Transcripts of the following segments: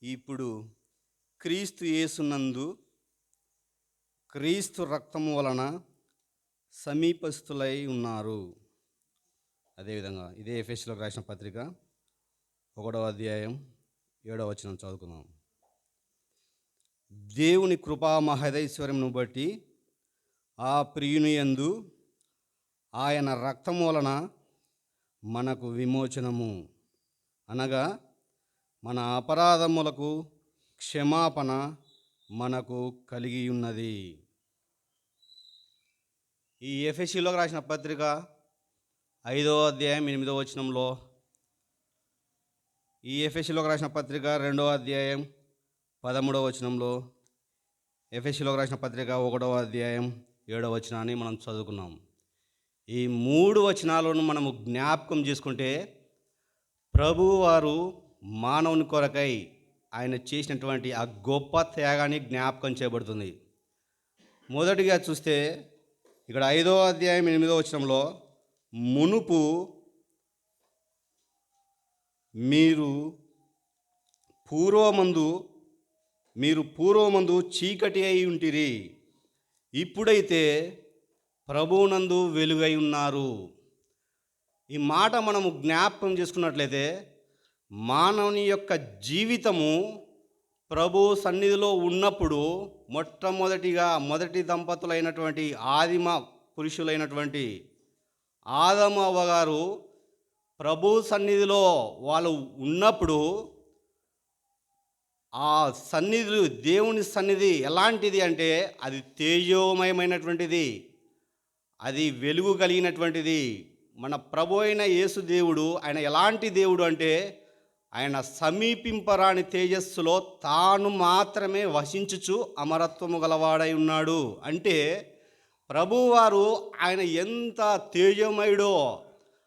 ఇప్పుడు క్రీస్తు యేసునందు క్రీస్తు రక్తము వలన సమీపస్తులై ఉన్నారు. అదేవిధంగా ఇదే ఎఫెసీయులకు రాసిన పత్రిక 1వ అధ్యాయం 7వ వచనం చదువుకుందాం. దేవుని కృపా మహదైశ్వర్యమును బట్టి ఆ ప్రియుని యందు ఆయన రక్తము వలన మనకు విమోచనము, అనగా మన అపరాధములకు క్షమాపణ మనకు కలిగి ఉన్నది. ఈ ఎఫెసీయులకు రాసిన పత్రిక 5వ అధ్యాయం 8వ వచనంలో, ఈ ఎఫెసీయులకు రాసిన పత్రిక 2వ అధ్యాయం 13వ వచనంలో, ఎఫెసీయులకు రాసిన పత్రిక 1వ అధ్యాయం 7వ వచనాన్ని మనం చదువుకున్నాం. ఈ 3 వచనాలను మనము జ్ఞాపకం చేసుకుంటే ప్రభువారు మానవుని కొరకై ఆయన చేసినటువంటి ఆ గొప్ప త్యాగాన్ని జ్ఞాపకం చేయబడుతుంది. మొదటిగా చూస్తే ఇక్కడ 5వ అధ్యాయం 8వ వచనంలో, మునుపు మీరు పూర్వమందు చీకటి అయి ఉంటిరి, ఇప్పుడైతే ప్రభువునందు వెలుగై ఉన్నారు. ఈ మాట మనము జ్ఞాపకం చేసుకున్నట్లయితే మానవుని యొక్క జీవితము ప్రభు సన్నిధిలో ఉన్నప్పుడు మొదటి దంపతులైనటువంటి ఆదిమ పురుషులైనటువంటి ఆదము అవ్వ గారు ప్రభు సన్నిధిలో వాళ్ళు ఉన్నప్పుడు ఆ సన్నిధి, దేవుని సన్నిధి ఎలాంటిది అంటే అది తేజోమయమైనటువంటిది, అది వెలుగు కలిగినటువంటిది. మన ప్రభు అయిన యేసు దేవుడు ఆయన ఎలాంటి దేవుడు అంటే ఆయన సమీపింపరాని తేజస్సులో తాను మాత్రమే వసించుచు అమరత్వము గలవాడై ఉన్నాడు. అంటే ప్రభువారు ఆయన ఎంత తేజోమయుడో,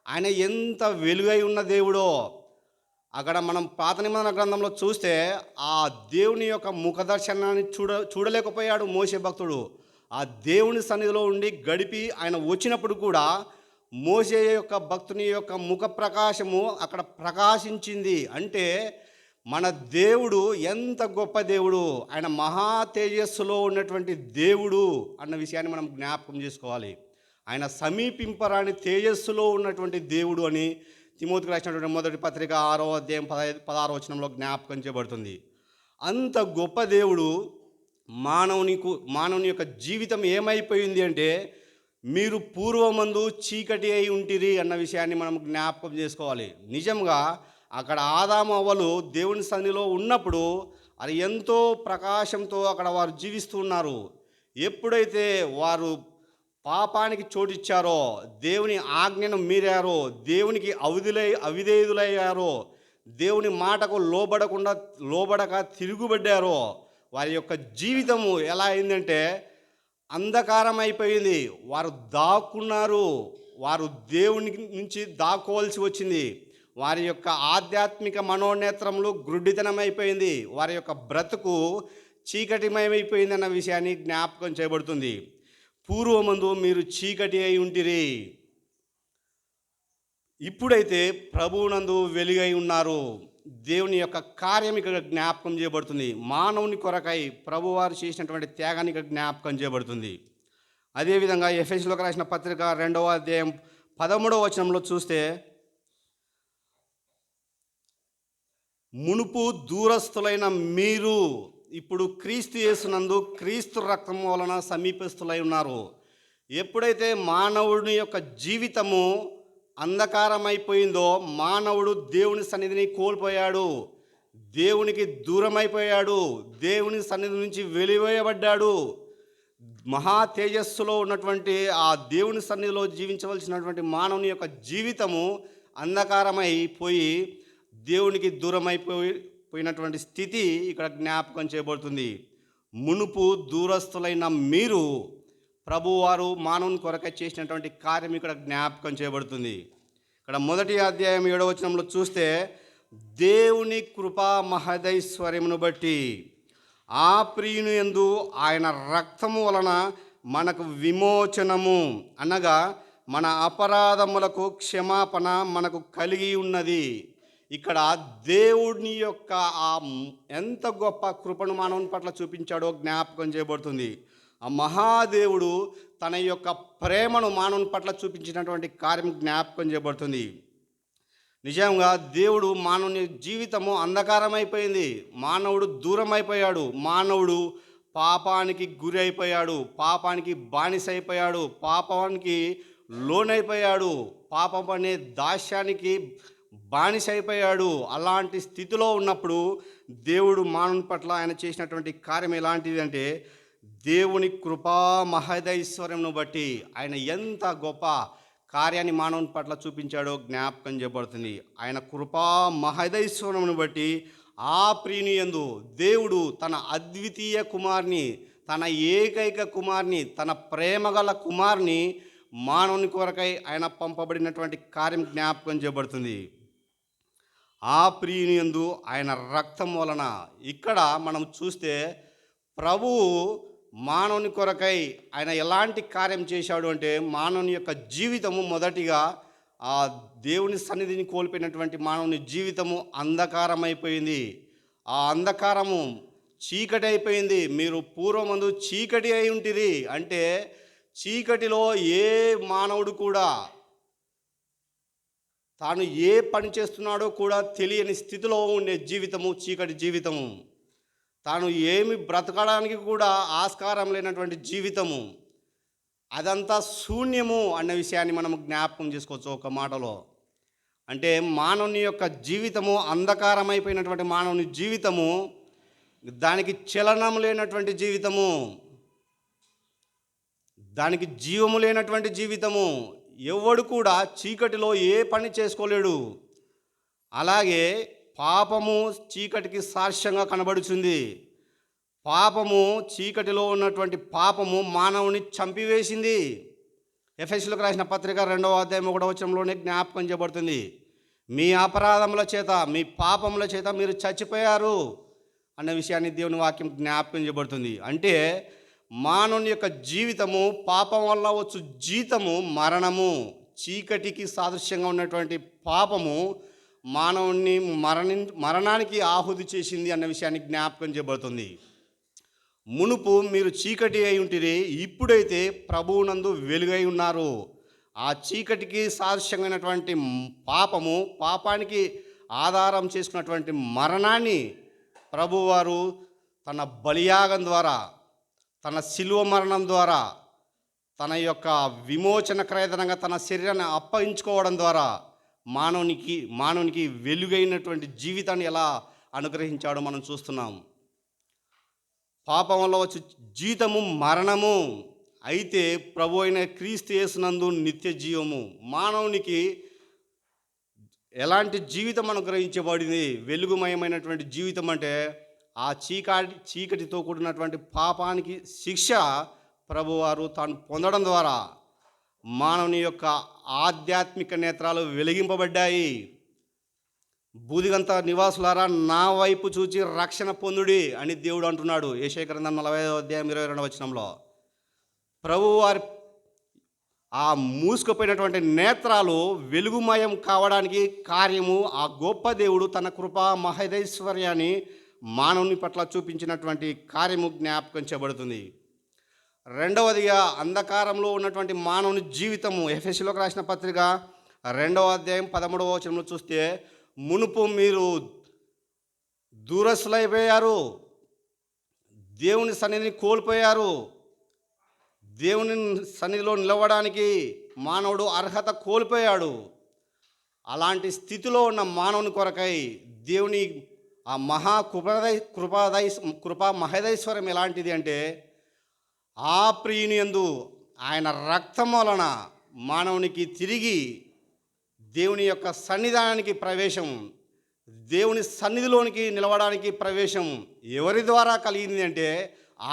ఆయన ఎంత వెలుగై ఉన్న దేవుడో. అక్కడ మనం పాత నిబంధన గ్రంథంలో చూస్తే ఆ దేవుని యొక్క ముఖ దర్శనాన్ని చూడలేకపోయాడు మోషే భక్తుడు. ఆ దేవుని సన్నిధిలో ఉండి గడిపి ఆయన వచ్చినప్పుడు కూడా మోషే యొక్క భక్తుని యొక్క ముఖ ప్రకాశము అక్కడ ప్రకాశించింది. అంటే మన దేవుడు ఎంత గొప్ప దేవుడు, ఆయన మహా తేజస్సులో ఉన్నటువంటి దేవుడు అన్న విషయాన్ని మనం జ్ఞాపకం చేసుకోవాలి. ఆయన సమీపింపరాని తేజస్సులో ఉన్నటువంటి దేవుడు అని తిమోతికి రాసినటువంటి మొదటి పత్రిక 6వ అధ్యాయం 16వ వచనంలో జ్ఞాపకం చేయబడుతుంది. అంత గొప్ప దేవుడు మానవుని యొక్క జీవితం ఏమైపోయింది అంటే మీరు పూర్వమందు చీకటి అయి ఉంటిరి అన్న విషయాన్ని మనం జ్ఞాపకం చేసుకోవాలి. నిజంగా అక్కడ ఆదాము అవ్వలు దేవుని సన్నిధిలో ఉన్నప్పుడు అది ఎంతో ప్రకాశంతో అక్కడ వారు జీవిస్తూ ఉన్నారు. ఎప్పుడైతే వారు పాపానికి చోటిచ్చారో, దేవుని ఆజ్ఞను మీరారో, దేవునికి అవిధేయులయ్యారో, దేవుని మాటకు లోబడక తిరుగుబడ్డారో, వారి యొక్క జీవితము ఎలా అయిందంటే అంధకారం అయిపోయింది. వారు దాక్కున్నారు, వారు దేవుని నుంచి దాక్కోవాల్సి వచ్చింది. వారి యొక్క ఆధ్యాత్మిక మనోనేత్రములు గ్రుడ్డితనం అయిపోయింది. వారి యొక్క బ్రతుకు చీకటిమయమైపోయింది అన్న విషయాన్ని జ్ఞాపకం చేయబడుతుంది. పూర్వమందు మీరు చీకటి అయి ఉంటిరి, ఇప్పుడైతే ప్రభువునందు వెలుగై ఉన్నారు. దేవుని యొక్క కార్యం ఇక్కడ జ్ఞాపకం చేయబడుతుంది. మానవుని కొరకై ప్రభువారు చేసినటువంటి త్యాగాన్ని ఇక్కడ జ్ఞాపకం చేయబడుతుంది. అదేవిధంగా ఎఫెసీయులకు రాసిన పత్రిక 2వ అధ్యాయం 13వ వచనంలో చూస్తే, మునుపు దూరస్తులైన మీరు ఇప్పుడు క్రీస్తు యేసునందు క్రీస్తు రక్తం వలన సమీపస్తులై ఉన్నారు. ఎప్పుడైతే మానవుని యొక్క జీవితము అంధకారమైపోయిందో, మానవుడు దేవుని సన్నిధిని కోల్పోయాడు, దేవునికి దూరమైపోయాడు, దేవుని సన్నిధి నుంచి వెలివేయబడ్డాడు. మహా తేజస్సులో ఉన్నటువంటి ఆ దేవుని సన్నిధిలో జీవించవలసినటువంటి మానవుని యొక్క జీవితము అంధకారమైపోయి దేవునికి దూరమైపోయినటువంటి స్థితి ఇక్కడ జ్ఞాపకం చేయబడుతుంది. మునుపు దూరస్తులైన మీరు ప్రభువారు మానవుని కొరకై చేసినటువంటి కార్యం ఇక్కడ జ్ఞాపకం చేయబడుతుంది. ఇక్కడ మొదటి అధ్యాయం 7వ వచనంలో చూస్తే, దేవుని కృపా మహదైశ్వర్యమును బట్టి ఆ ప్రియుని యందు ఆయన రక్తము వలన మనకు విమోచనము, అనగా మన అపరాధములకు క్షమాపణ మనకు కలిగి ఉన్నది. ఇక్కడ దేవుని యొక్క ఎంత గొప్ప కృపను మానవుని పట్ల చూపించాడో జ్ఞాపకం చేయబడుతుంది. ఆ మహాదేవుడు తన యొక్క ప్రేమను మానవుని పట్ల చూపించినటువంటి కార్యం జ్ఞాపకం చేయబడుతుంది. నిజంగా దేవుడు మానవుని జీవితము అంధకారమైపోయింది. మానవుడు దూరం అయిపోయాడు. మానవుడు పాపానికి గురి అయిపోయాడు. పాపానికి బానిస అయిపోయాడు. పాపానికి లోనైపోయాడు. పాపం అనే దాస్యానికి బానిస అయిపోయాడు. అలాంటి స్థితిలో ఉన్నప్పుడు దేవుడు మానవుని పట్ల ఆయన చేసినటువంటి కార్యం ఎలాంటిది అంటే, దేవుని కృపా మహదైశ్వర్యంను బట్టి ఆయన ఎంత గొప్ప కార్యాన్ని మానవుని పట్ల చూపించాడో జ్ఞాపకం చేయబడుతుంది. ఆయన కృపా మహదైశ్వర్యమును బట్టి ఆ ప్రియుని యందు దేవుడు తన అద్వితీయ కుమార్ని, తన ఏకైక కుమార్ని, తన ప్రేమగల కుమార్ని మానవుని కొరకై ఆయన పంపబడినటువంటి కార్యం జ్ఞాపకం చేయబడుతుంది. ఆ ప్రియుని యందు ఆయన రక్తం వలన ఇక్కడ మనం చూస్తే ప్రభువు మానవుని కొరకై ఆయన ఎలాంటి కార్యం చేశాడు అంటే, మానవుని యొక్క జీవితము మొదటిగా ఆ దేవుని సన్నిధిని కోల్పోయినటువంటి మానవుని జీవితము అంధకారమైపోయింది. ఆ అంధకారము చీకటి అయిపోయింది. మీరు పూర్వమందు చీకటి అయి ఉంటుంది అంటే, చీకటిలో ఏ మానవుడు కూడా తాను ఏ పని చేస్తున్నాడో కూడా తెలియని స్థితిలో ఉండే జీవితము చీకటి జీవితము. తాను ఏమి బ్రతకడానికి కూడా ఆస్కారం లేనటువంటి జీవితము, అదంతా శూన్యము అన్న విషయాన్ని మనం జ్ఞాపకం చేసుకోవచ్చు ఒక మాటలో. అంటే మానవుని యొక్క జీవితము అంధకారమైపోయినటువంటి మానవుని జీవితము, దానికి చలనం లేనటువంటి జీవితము, దానికి జీవము లేనటువంటి జీవితము. ఎవడు కూడా చీకటిలో ఏ పని చేసుకోలేడు. అలాగే పాపము చీకటికి సాక్ష్యంగా కనబడుతుంది. పాపము, చీకటిలో ఉన్నటువంటి పాపము మానవుని చంపివేసింది. ఎఫెసీయులకు రాసిన పత్రిక 2వ అధ్యాయం 1వ వచనంలోనే జ్ఞాపకం చేయబడుతుంది. మీ అపరాధముల చేత, మీ పాపముల చేత మీరు చచ్చిపోయారు అన్న విషయాన్ని దేవుని వాక్యం జ్ఞాపకం చేయబడుతుంది. అంటే మానవుని యొక్క జీవితము, పాపం వల్ల వచ్చు జీతము మరణము. చీకటికి సాదృశ్యంగా ఉన్నటువంటి పాపము మానవుని మరణానికి ఆహుతి చేసింది అన్న విషయాన్ని జ్ఞాపకం చేయబడుతుంది. మునుపు మీరు చీకటి అయి ఉంటిరి, ఇప్పుడైతే ప్రభువునందు వెలుగై ఉన్నారు. ఆ చీకటికి సాదృశ్యమైనటువంటి పాపము, పాపానికి ఆధారం చేసుకున్నటువంటి మరణాన్ని ప్రభువారు తన బలియాగం ద్వారా, తన శిలువ మరణం ద్వారా, తన యొక్క విమోచన క్రయధనంగా తన శరీరాన్ని అప్పగించుకోవడం ద్వారా మానవునికి వెలుగైనటువంటి జీవితాన్ని ఎలా అనుగ్రహించాడో మనం చూస్తున్నాం. పాపం వల్ల వచ్చే జీతము మరణము, అయితే ప్రభు అయిన క్రీస్తు యేసునందు నిత్య జీవము. మానవునికి ఎలాంటి జీవితం అనుగ్రహించబడింది? వెలుగుమయమైనటువంటి జీవితం. అంటే ఆ చీకటితో కూడినటువంటి పాపానికి శిక్ష ప్రభువారు తాను పొందడం ద్వారా మానవుని యొక్క ఆధ్యాత్మిక నేత్రాలు వెలిగింపబడ్డాయి. బూదిగంత నివాసులారా, నా వైపు చూచి రక్షణ పొందుడి అని దేవుడు అంటున్నాడు యెషయా గ్రంథం 40వ అధ్యాయం 22వ వచనంలో. ప్రభువారి ఆ మూసుకుపోయినటువంటి నేత్రాలు వెలుగుమయం కావడానికి కార్యము ఆ గొప్ప దేవుడు తన కృపా మహదైశ్వర్యాన్ని మానవుని పట్ల చూపించినటువంటి కార్యము జ్ఞాపకం చేయబడుతుంది. రెండవదిగా, అంధకారంలో ఉన్నటువంటి మానవుని జీవితము. ఎఫెసీయులకు రాసిన పత్రిక 2వ అధ్యాయం 13వ వచనంలో చూస్తే, మునుపు మీరు దూరస్తులైపోయారు, దేవుని సన్నిధిని కోల్పోయారు. దేవుని సన్నిధిలో నిలవడానికి మానవుడు అర్హత కోల్పోయాడు. అలాంటి స్థితిలో ఉన్న మానవుని కొరకై దేవుని ఆ మహా కృపా మహదైశ్వర్యం ఎలాంటిది అంటే, ఆ ప్రియుని యందు ఆయన రక్తం వలన మానవునికి తిరిగి దేవుని యొక్క సన్నిధానానికి ప్రవేశం, దేవుని సన్నిధిలోనికి నిలవడానికి ప్రవేశం ఎవరి ద్వారా కలిగింది అంటే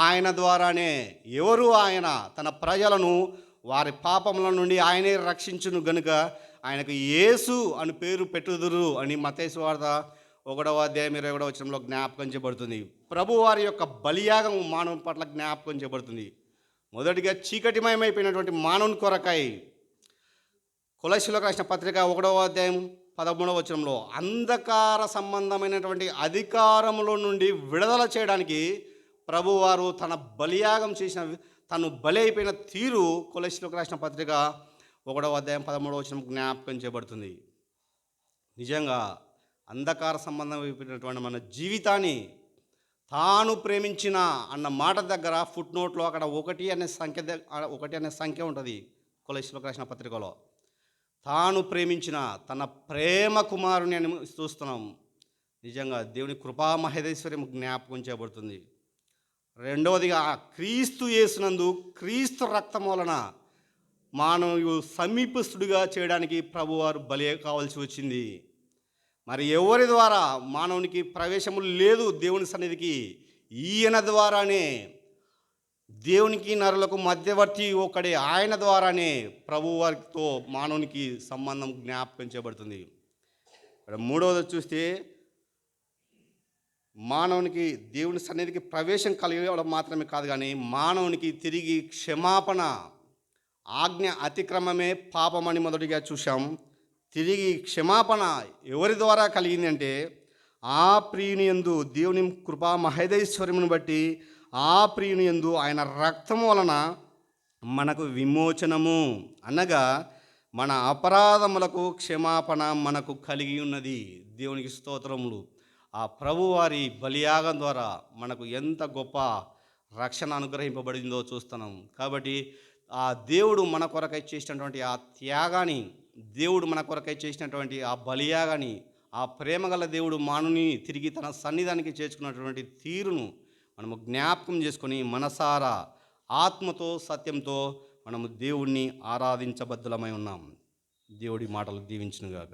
ఆయన ద్వారానే. ఎవరు? ఆయన తన ప్రజలను వారి పాపముల నుండి ఆయనే రక్షించును గనుక ఆయనకు యేసు అని పేరు పెట్టుదురు అని మత్తయి సువార్త 1వ అధ్యాయం 21వ వచనంలో జ్ఞాపకం చేయబడుతుంది. ప్రభు వారి యొక్క బలియాగం మానవుని పట్ల జ్ఞాపకం చేయబడుతుంది. మొదటిగా చీకటిమయమైపోయినటువంటి మానవుని కొరకై కొలస్సీయులకు రాసిన పత్రిక 1వ అధ్యాయం 13వ వచనంలో అంధకార సంబంధమైనటువంటి అధికారములో నుండి విడుదల చేయడానికి ప్రభువారు తన బలియాగం చేసిన తను బలి అయిపోయిన తీరు కొలస్సీలకు రాసిన పత్రిక 1వ అధ్యాయం 13వ వచనం జ్ఞాపకం చేయబడుతుంది. నిజంగా అంధకార సంబంధం అయిపోయినటువంటి మన జీవితాన్ని తాను ప్రేమించిన అన్న మాట దగ్గర ఫుట్ నోట్లో అక్కడ 1 అనే సంఖ్య ఉంటుంది కొలస్సీలకు రాసిన పత్రికలో. తాను ప్రేమించిన తన ప్రేమ కుమారుని అని చూస్తున్నాం. నిజంగా దేవుని కృపా మహేశ్వర్యం జ్ఞాపకం చేయబడుతుంది. రెండవదిగా క్రీస్తు యేసునందు క్రీస్తు రక్తం వలన మానవుడు సమీపస్తుడిగా చేయడానికి ప్రభువారు బలి కావాల్సి వచ్చింది. మరి ఎవరి ద్వారా మానవునికి ప్రవేశము లేదు దేవుని సన్నిధికి? ఈయన ద్వారానే, దేవునికి నరులకు మధ్యవర్తి ఒకడే, ఆయన ద్వారానే ప్రభువారితో మానవునికి సంబంధం జ్ఞాపకం చేయబడుతుంది. ఇక్కడ మూడవది చూస్తే మానవునికి దేవుని సన్నిధికి ప్రవేశం కలిగడం మాత్రమే కాదు, కానీ మానవునికి తిరిగి క్షమాపణ, ఆజ్ఞ అతిక్రమమే పాపమని మొదటిగా చూసాం. తిరిగి క్షమాపణ ఎవరి ద్వారా కలిగింది అంటే ఆ ప్రియుని యందు దేవుని కృపా మహేశ్వర్యమును బట్టి ఆ ప్రియుని యందు ఆయన రక్తము వలన మనకు విమోచనము, అనగా మన అపరాధములకు క్షమాపణ మనకు కలిగి ఉన్నది. దేవునికి స్తోత్రములు. ఆ ప్రభువారి బలియాగం ద్వారా మనకు ఎంత గొప్ప రక్షణ అనుగ్రహింపబడిందో చూస్తున్నాం. కాబట్టి ఆ దేవుడు మన కొరకై చేసినటువంటి ఆ త్యాగాన్ని, దేవుడు మన కొరకై చేసినటువంటి ఆ బలియాగాన్ని, ఆ ప్రేమగల దేవుడు మానవుని తిరిగి తన సన్నిధానికి చేర్చుకున్నటువంటి తీరును మనము జ్ఞాపకం చేసుకొని మనసారా ఆత్మతో సత్యంతో మనము దేవుణ్ణి ఆరాధించబద్ధులమై ఉన్నాం. దేవుడి మాటలు దీవించునుగాక.